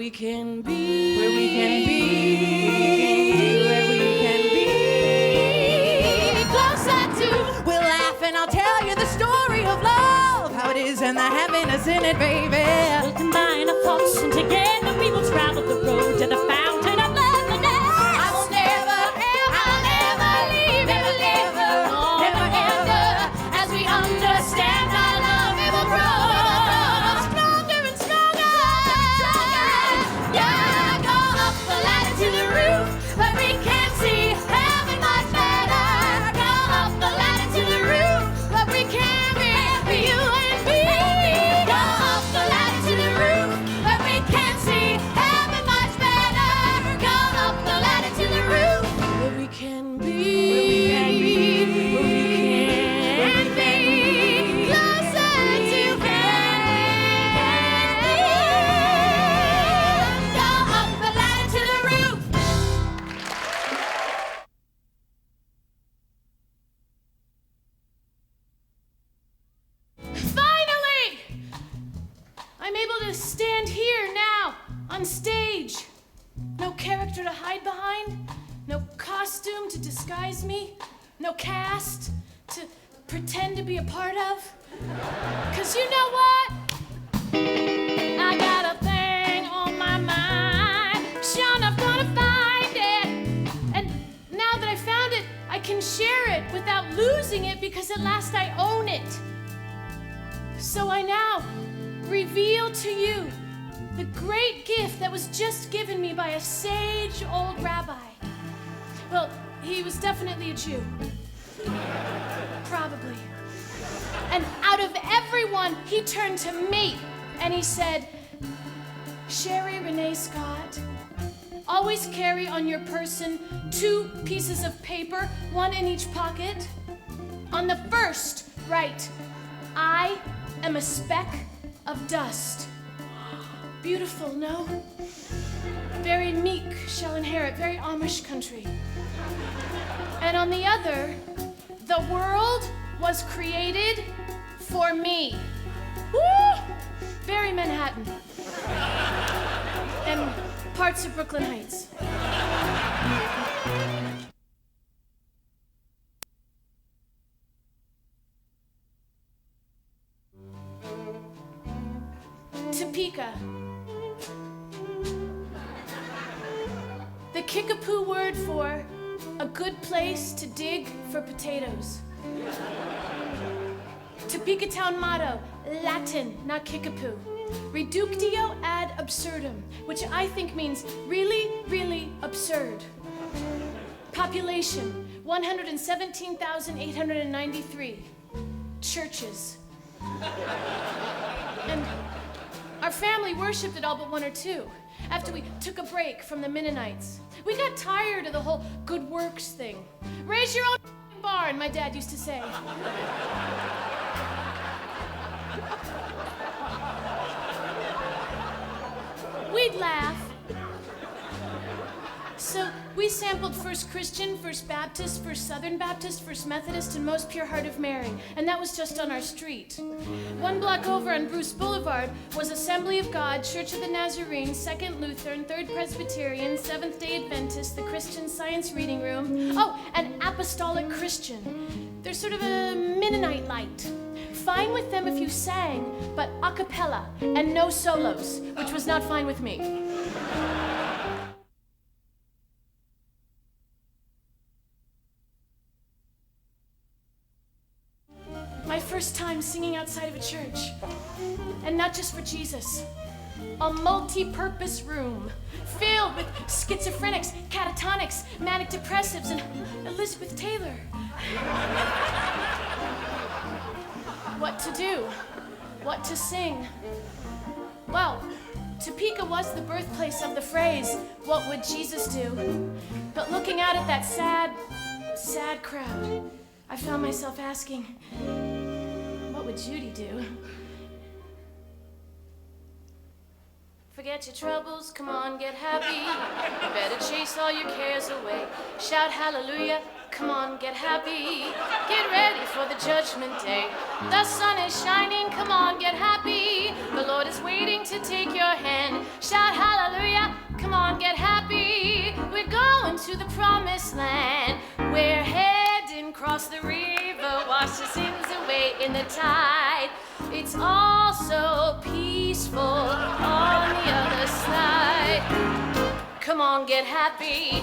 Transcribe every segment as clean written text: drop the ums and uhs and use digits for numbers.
we can be, where we can be, where we can be closer to. We'll laugh and I'll tell you the story of love, how it is and the happiness in it, baby. We'll combine our thoughts and together we will travel the road to the fountain of love. I will never, I'll never leave, never, ever, never, ever. As we understand our love, it will grow stronger and stronger. Yeah, go up the ladder to the roof, but we can't see heaven much better. Go up the ladder to the roof, but we can't be you and me. Go up the ladder to the roof, but we can't see heaven much better. Go up the ladder to the roof, where we can be, where we can be, where we can be closer to heaven. Go up the ladder to the roof. Finally! I'm able to stand here now, on stage. No character to hide behind, no costume to disguise me, no cast to pretend to be a part of. 'Cause you know what? I got a thing on my mind, sure enough gonna find it. And now that I found it, I can share it without losing it because at last I own it. So I now reveal to you the great gift that was just given me by a sage old rabbi. Well, he was definitely a Jew. Probably. And out of everyone, he turned to me and he said, Sherie Rene Scott, always carry on your person 2 pieces of paper, 1 in each pocket. On the first, write, I am a speck of dust. Beautiful, no? Very meek shall inherit, very Amish country. And on the other, the world was created for me. Woo! Very Manhattan. And parts of Brooklyn Heights. Topeka. The Kickapoo word for a good place to dig for potatoes. Topeka town motto, Latin, not Kickapoo. Reductio ad absurdum, which I think means really, really absurd. Population, 117,893. Churches. And our family worshipped at all but 1 or 2. After we took a break from the Mennonites. We got tired of the whole good works thing. Raise your own barn, my dad used to say. We'd laugh. So we sampled First Christian, First Baptist, First Southern Baptist, First Methodist, and Most Pure Heart of Mary. And that was just on our street. 1 block over on Bruce Boulevard was Assembly of God, Church of the Nazarene, Second Lutheran, Third Presbyterian, Seventh-day Adventist, the Christian Science Reading Room. Oh, and Apostolic Christian. They're sort of a Mennonite light. Fine with them if you sang, but a cappella and no solos, which was not fine with me. My first time singing outside of a church. And not just for Jesus. A multi-purpose room filled with schizophrenics, catatonics, manic depressives, and Elizabeth Taylor. What to do? What to sing? Well, Topeka was the birthplace of the phrase, what would Jesus do? But looking out at that sad, sad crowd, I found myself asking, what would Judy do? Forget your troubles, come on, get happy. You better chase all your cares away. Shout hallelujah, come on, get happy. Get ready for the judgment day. The sun is shining, come on, get happy. The Lord is waiting to take your hand. Shout hallelujah, come on, get happy. We're going to the promised land. We're heading across the river, wash the sins away in the tide. It's all so peaceful on the other side. Come on, get happy.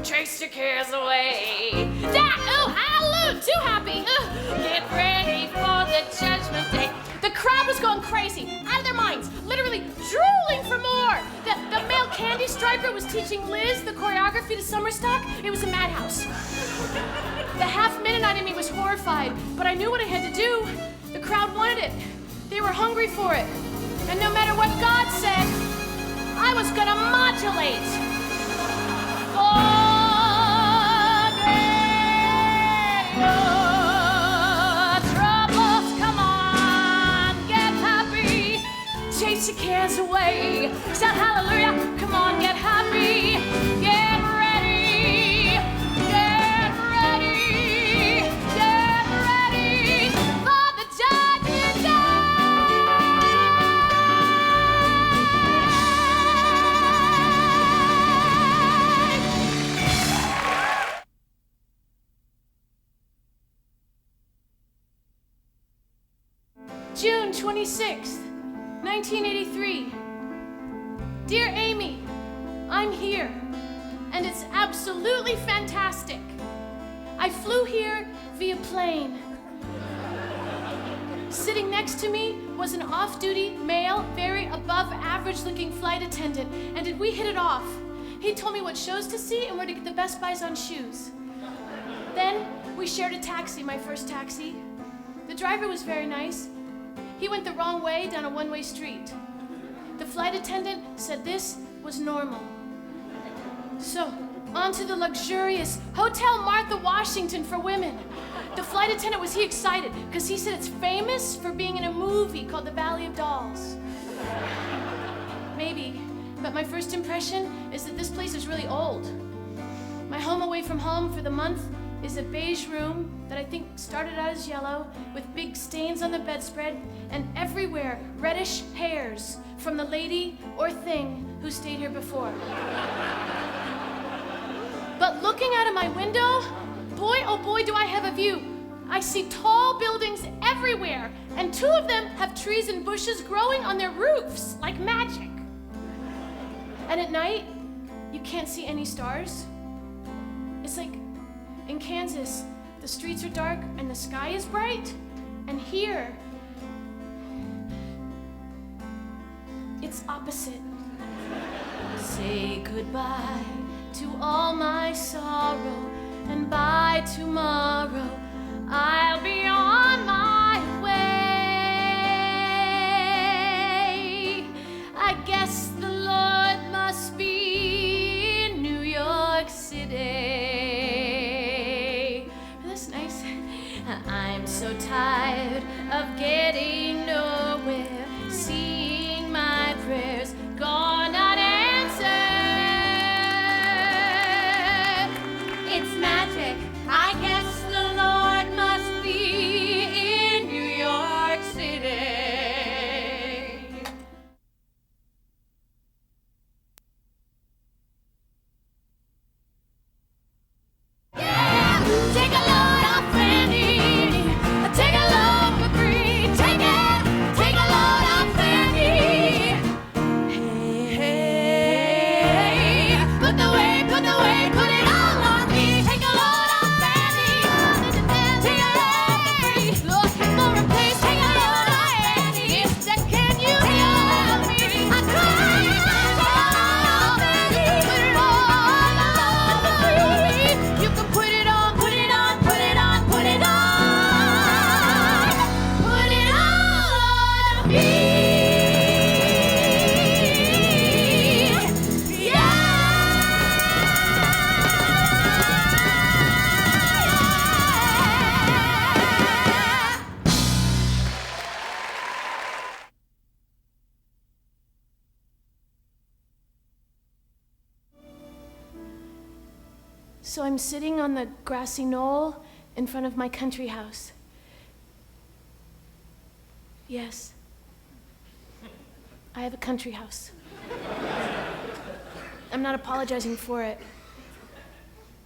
Trace your cares away. Oh, hallelujah, too happy. Get ready for the judgment day. The crowd was going crazy, out of their minds, literally drooling for more. The male candy striper was teaching Liz the choreography to Summer Stock. It was a madhouse. The half Mennonite in me was horrified, but I knew what I had to do. The crowd wanted it. They were hungry for it. And no matter what God said, I was gonna modulate. Troubles, come on, get happy. Chase your cares away. Shout hallelujah, come on, get happy. Get ready, get ready, get ready for the judgment day. June 26th, 1983. Dear Amy, I'm here, and it's absolutely fantastic. I flew here via plane. Sitting next to me was an off-duty, male, very above-average-looking flight attendant, and did we hit it off? He told me what shows to see and where to get the best buys on shoes. Then we shared a taxi, my first taxi. The driver was very nice. He went the wrong way down a one-way street. The flight attendant said this was normal. So, on to the luxurious Hotel Martha Washington for women. The flight attendant was excited because he said it's famous for being in a movie called The Valley of Dolls. Maybe, but my first impression is that this place is really old. My home away from home for the month is a beige room that I think started out as yellow, with big stains on the bedspread, and everywhere reddish hairs from the lady or thing who stayed here before. But looking out of my window, boy, oh boy, do I have a view. I see tall buildings everywhere, and two of them have trees and bushes growing on their roofs like magic. And at night, you can't see any stars. It's like in Kansas, the streets are dark and the sky is bright, and here, it's opposite. Say goodbye to all my sorrow, and by tomorrow, I'll be on my way. I guess the Lord must be in New York City. I'm so tired of getting nowhere, seeing my prayers gone unanswered. It's magic. I guess the Lord must be in New York City. Yeah, take a load off Randy. Take a load for free, take a load off Randy. Hey, put it all on me. Take a load off Randy. Take a load for free, looking for a place. Take a load off Randy. Mister, can you help me? I cried. Take a load off Randy. Put it all for free. You can put it on, put it on, put it on, put it on. So I'm sitting on the grassy knoll in front of my country house. Yes, I have a country house. I'm not apologizing for it.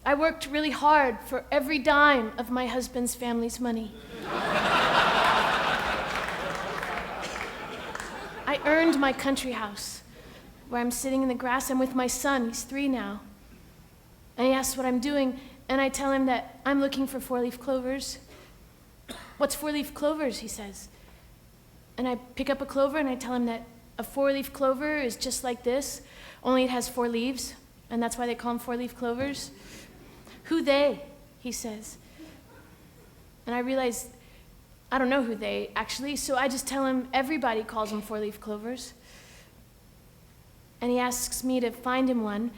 I worked really hard for every dime of my husband's family's money. I earned my country house, where I'm sitting in the grass. I'm with my son, he's 3 now. And he asks what I'm doing, and I tell him that I'm looking for 4-leaf clovers. What's 4-leaf clovers, he says. And I pick up a clover and I tell him that a 4-leaf clover is just like this, only it has 4 leaves, and that's why they call them 4-leaf clovers. Who they, he says. And I realize I don't know who they actually, so I just tell him everybody calls them 4-leaf clovers. And he asks me to find him one.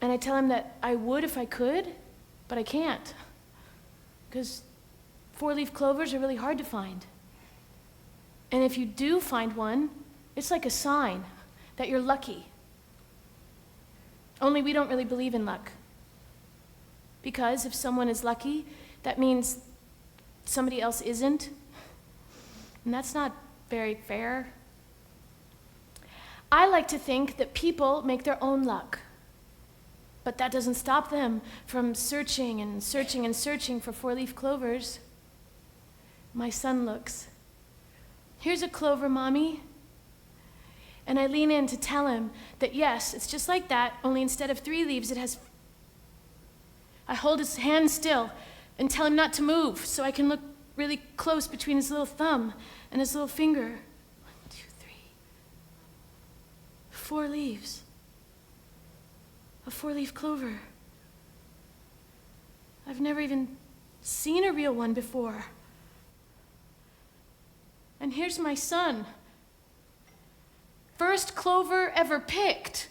And I tell him that I would if I could, but I can't. Because 4-leaf clovers are really hard to find. And if you do find one, it's like a sign that you're lucky. Only we don't really believe in luck. Because if someone is lucky, that means somebody else isn't. And that's not very fair. I like to think that people make their own luck. But that doesn't stop them from searching and searching and searching for 4-leaf clovers. My son looks. Here's a clover, Mommy. And I lean in to tell him that yes, it's just like that, only instead of 3 leaves, it has... I hold his hand still and tell him not to move so I can look really close between his little thumb and his little finger. 1, 2, 3. 4 leaves. A 4-leaf clover. I've never even seen a real one before. And here's my son. First clover ever picked.